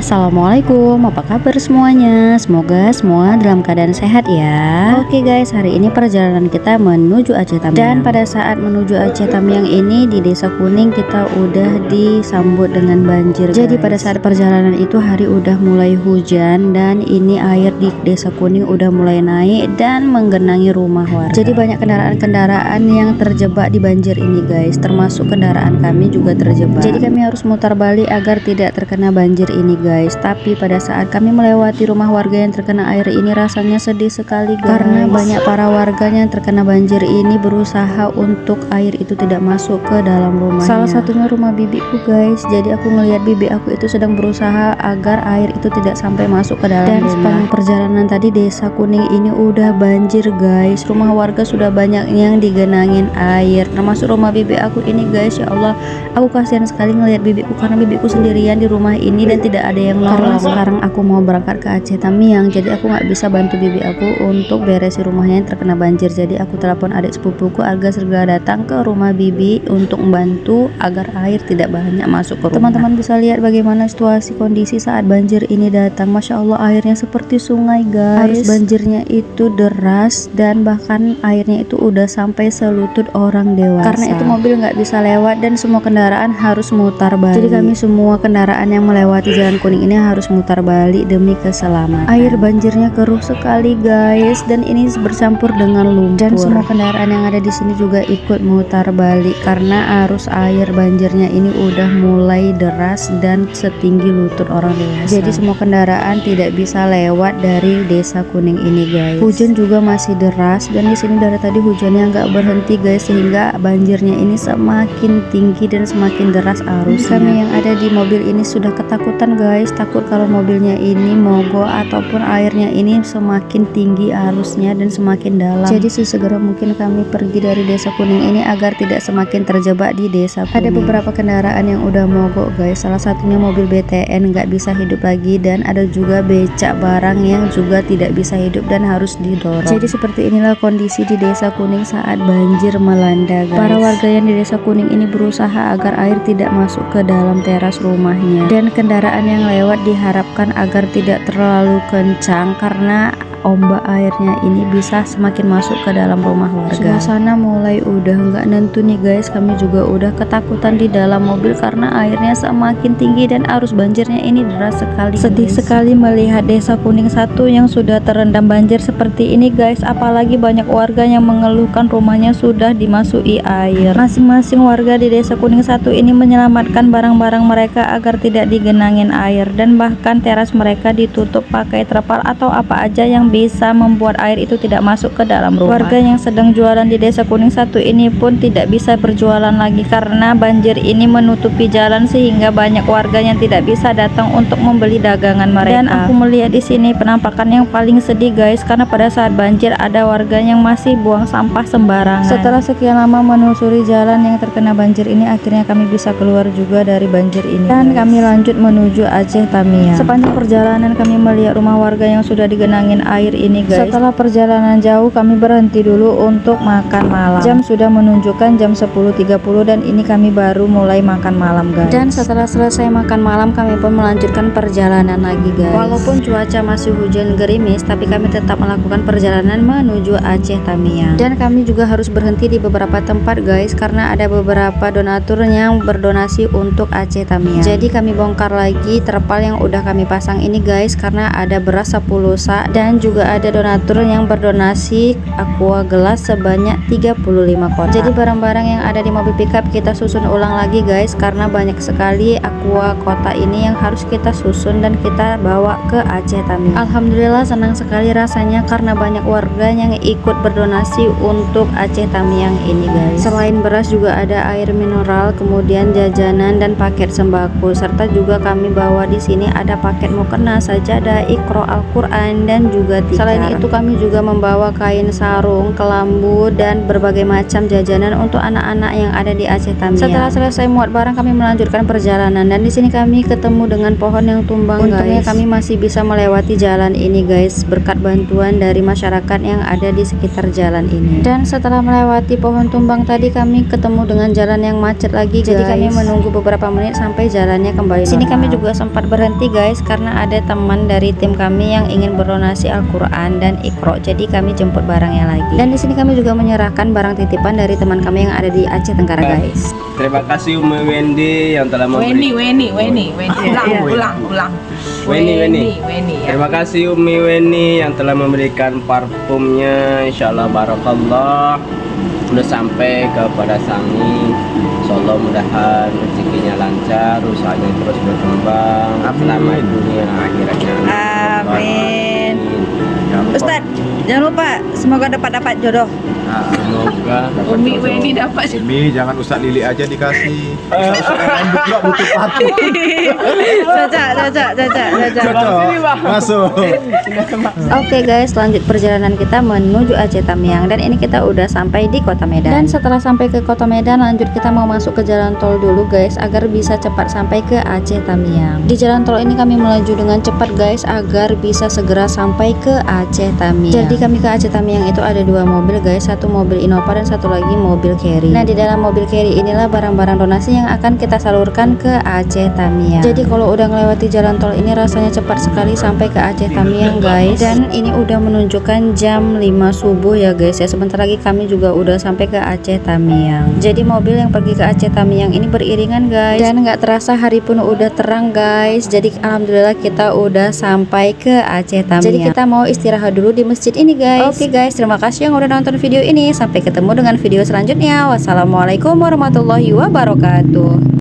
Assalamualaikum, apa kabar semuanya? Semoga semua dalam keadaan sehat ya. Oke guys, hari ini perjalanan kita menuju Aceh Tamiang. Dan pada saat menuju Aceh Tamiang ini di Desa Kuning kita udah disambut dengan banjir guys. Jadi pada saat perjalanan itu hari udah mulai hujan dan ini air di Desa Kuning udah mulai naik dan menggenangi rumah warga. Jadi banyak kendaraan-kendaraan yang terjebak di banjir ini guys, termasuk kendaraan kami juga terjebak. Jadi kami harus mutar balik agar tidak terkena banjir ini guys. Tapi pada saat kami melewati rumah warga yang terkena air ini rasanya sedih sekali guys, karena banyak para warganya yang terkena banjir ini berusaha untuk air itu tidak masuk ke dalam rumahnya. Salah satunya rumah bibiku guys. Jadi aku ngelihat bibi aku itu sedang berusaha agar air itu tidak sampai masuk ke dalam rumah. Dan sepanjang perjalanan tadi Desa Kuning ini udah banjir guys. Rumah warga sudah banyak yang digenangin air, termasuk rumah bibi aku ini guys. Ya Allah, aku kasihan sekali ngelihat bibiku karena bibiku sendirian di rumah ini dan tidak ada yang nolong. Karena sekarang aku mau berangkat ke Aceh Tamiang, jadi aku nggak bisa bantu bibi aku untuk beresin rumahnya yang terkena banjir. Jadi aku telepon adik sepupuku agar segera datang ke rumah bibi untuk membantu agar air tidak banyak masuk ke rumah. Teman-teman bisa lihat bagaimana situasi kondisi saat banjir ini datang. Masya Allah, airnya seperti sungai guys. Arus banjirnya itu deras dan bahkan airnya itu udah sampai selutut orang dewasa. Karena itu mobil nggak bisa lewat dan semua kendaraan harus mutar balik. Jadi kami semua kendaraan yang melewati Jalan Kuning ini harus mutar balik demi keselamatan. Air banjirnya keruh sekali guys, dan ini bercampur dengan lumpur. Dan semua kendaraan yang ada di sini juga ikut mutar balik karena arus air banjirnya ini udah mulai deras dan setinggi lutut orang dewasa. Jadi semua kendaraan tidak bisa lewat dari Desa Kuning ini guys. Hujan juga masih deras dan di sini dari tadi hujannya nggak berhenti guys, sehingga banjirnya ini semakin tinggi dan semakin deras arusnya. Kami yang ada di mobil ini sudah ketakutan guys, takut kalau mobilnya ini mogok ataupun airnya ini semakin tinggi arusnya dan semakin dalam. Jadi sesegera mungkin kami pergi dari Desa Kuning ini agar tidak semakin terjebak di Desa Kuning. Ada beberapa kendaraan yang udah mogok guys, salah satunya mobil BTN nggak bisa hidup lagi, dan ada juga becak barang yang juga tidak bisa hidup dan harus didorong. Jadi seperti inilah kondisi di Desa Kuning saat banjir melanda guys. Para warga yang di Desa Kuning ini berusaha agar air tidak masuk ke dalam teras rumahnya, dan kendaraan yang lewat diharapkan agar tidak terlalu kencang karena ombak airnya ini bisa semakin masuk ke dalam rumah warga. Suasana mulai udah nggak nentu nih guys, kami juga udah ketakutan di dalam mobil karena airnya semakin tinggi dan arus banjirnya ini deras sekali. Sedih sekali melihat Desa Kuning 1 yang sudah terendam banjir seperti ini guys, apalagi banyak warga yang mengeluhkan rumahnya sudah dimasuki air. Masing-masing warga di Desa Kuning 1 ini menyelamatkan barang-barang mereka agar tidak digenangin air, dan bahkan teras mereka ditutup pakai terpal atau apa aja yang bisa membuat air itu tidak masuk ke dalam rumah. Warga yang sedang jualan di Desa Kuning 1 ini pun tidak bisa berjualan lagi karena banjir ini menutupi jalan, sehingga banyak warga yang tidak bisa datang untuk membeli dagangan mereka. Dan aku melihat di sini penampakan yang paling sedih guys, karena pada saat banjir ada warga yang masih buang sampah sembarangan. Setelah sekian lama menelusuri jalan yang terkena banjir ini, akhirnya kami bisa keluar juga dari banjir ini dan kami lanjut menuju Aceh Tamiang. Sepanjang perjalanan kami melihat rumah warga yang sudah digenangin air ini guys. Setelah perjalanan jauh kami berhenti dulu untuk makan malam. Jam sudah menunjukkan jam 10.30 dan ini kami baru mulai makan malam guys. Dan setelah selesai makan malam kami pun melanjutkan perjalanan lagi guys. Walaupun cuaca masih hujan gerimis, tapi kami tetap melakukan perjalanan menuju Aceh Tamiang. Dan kami juga harus berhenti di beberapa tempat guys, karena ada beberapa donatur yang berdonasi untuk Aceh Tamiang. Jadi kami bongkar lagi terpal yang udah kami pasang ini guys, karena ada beras 10 sak dan juga ada donatur yang berdonasi aqua gelas sebanyak 35 kotak. Jadi barang-barang yang ada di mobil pickup kita susun ulang lagi guys, karena banyak sekali aqua kotak ini yang harus kita susun dan kita bawa ke Aceh Tamiang. Alhamdulillah senang sekali rasanya karena banyak warga yang ikut berdonasi untuk Aceh Tamiang ini guys. Selain beras juga ada air mineral, kemudian jajanan dan paket sembako, serta juga kami bawa di sini ada paket mukena, sajadah, Iqra Al-Quran dan juga tikar. Selain itu kami juga membawa kain sarung, kelambu, dan berbagai macam jajanan untuk anak-anak yang ada di Aceh Tamiang. Setelah selesai muat barang, kami melanjutkan perjalanan, dan di sini kami ketemu dengan pohon yang tumbang. Untungnya kami masih bisa melewati jalan ini guys, berkat bantuan dari masyarakat yang ada di sekitar jalan ini. Dan setelah melewati pohon tumbang tadi, kami ketemu dengan jalan yang macet lagi guys. Jadi kami menunggu beberapa menit sampai jalannya kembali. Di sini kami juga sempat berhenti guys, karena ada teman dari tim kami yang ingin berdonasi Al-Quran dan Iqra. Jadi kami jemput barangnya lagi. Dan di sini kami juga menyerahkan barang titipan dari teman kami yang ada di Aceh Tenggara guys. Terima kasih Umi Wendy yang telah memberi. Weni. Ulang. Weni. Terima kasih Umi Weni yang telah memberikan parfumnya. Insyaallah barakallah. Udah sampai kepada Sangi. Insyaallah mudahan rezekinya lancar, usahanya terus berkembang. Selama dunia akhiratnya. Amin. Ustaz, jangan lupa semoga dapat jodoh. Semoga Umi Weni dapat. Umi, jangan Ustaz Lili aja dikasih. Ustaz rambut juga butuh patu. Cocok. Masuk. Oke guys, lanjut perjalanan kita menuju Aceh Tamiang, dan ini kita udah sampai di Kota Medan. Dan setelah sampai ke Kota Medan, lanjut kita mau masuk ke jalan tol dulu guys, agar bisa cepat sampai ke Aceh Tamiang. Di jalan tol ini kami melaju dengan cepat guys, agar bisa segera sampai ke Aceh Tamiang. Jadi kami ke Aceh Tamiang itu ada dua mobil guys, satu mobil Innova dan satu lagi mobil carry. Nah, di dalam mobil carry inilah barang-barang donasi yang akan kita salurkan ke Aceh Tamiang. Jadi kalau udah melewati jalan tol ini rasanya cepat sekali sampai ke Aceh Tamiang guys. Dan ini udah menunjukkan jam 5 subuh ya guys ya. Sebentar lagi kami juga udah sampai ke Aceh Tamiang. Jadi mobil yang pergi ke Aceh Tamiang ini beriringan guys, dan nggak terasa hari pun udah terang guys. Jadi alhamdulillah kita udah sampai ke Aceh Tamiang. Jadi kita mau istirahat dulu di masjid ini guys. Oke guys, terima kasih yang udah nonton video ini. Sampai ketemu dengan video selanjutnya. Wassalamualaikum warahmatullahi wabarakatuh.